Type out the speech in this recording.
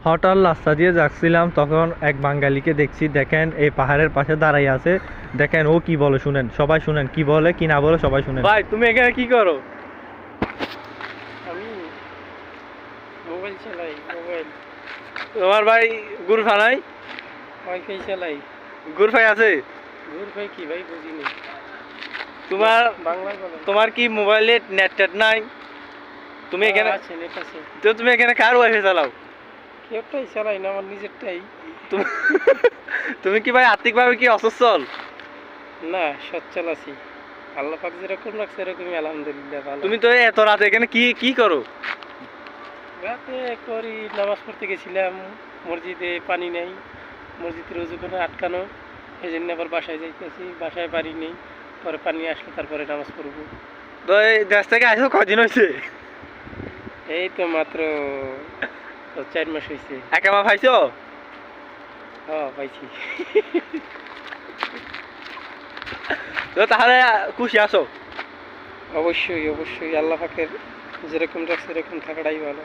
হঠাৎ রাস্তা দিয়ে যাচ্ছিলাম, তখন এক বাঙালিকে দেখছি। দেখেন এই পাহাড়ের পাশে দাঁড়াই আছে। দেখেন ও কি বলে শুনেন, সবাই শুনেন, কি বলে কি না বলে সবাই শুনেন। ভাই তুমি এখানে কি করো? আমি মোবাইল চালাই। মোবাইল তোমার ভাই গুরফা নাই? ওয়াইফাই চালাই। গুরফাই আছে? ভাই কি ভাই বুঝিনি। তোমার বাংলায় বলো। তোমার কি মোবাইলে নেট টেট নাই? তুমি এখানে আছে, নেট আছে। তো তুমি এখানে কার ওয়াইফাই চালাও? কেউটাই চালাই না, আমার নিজেরটাই। তুমি তুমি কি ভাই আর্থিকভাবে কি অসচ্ছল? না, সচ্ছল আছি। আল্লাহ পাক যেরকম রাখছে এরকমই আলহামদুলিল্লাহ ভালো। তুমি তো এত রাতে এখানে কি কি করো? রাতে করি, নামাজ পড়তে গেছিলাম। মসজিদে পানি নেই, মসজিদের ওযু করে আটকানো। এই জন্য আবার বাসায় যাইতেছি, বাসায় পানি নেই। পরে পানি আসলে তারপরে নামাজ পড়বো। তো এই দেশ থেকে আসো কদিন হয়েছে? এই তো মাত্র 4 মাস হয়েছে। একামা পাইছো? হ্যাঁ পাইছি। তো তাহলে খুশি আছো? অবশ্যই অবশ্যই, আল্লাহ পাকের যেরকম রাখছে এরকম থাকাটাই ভালো।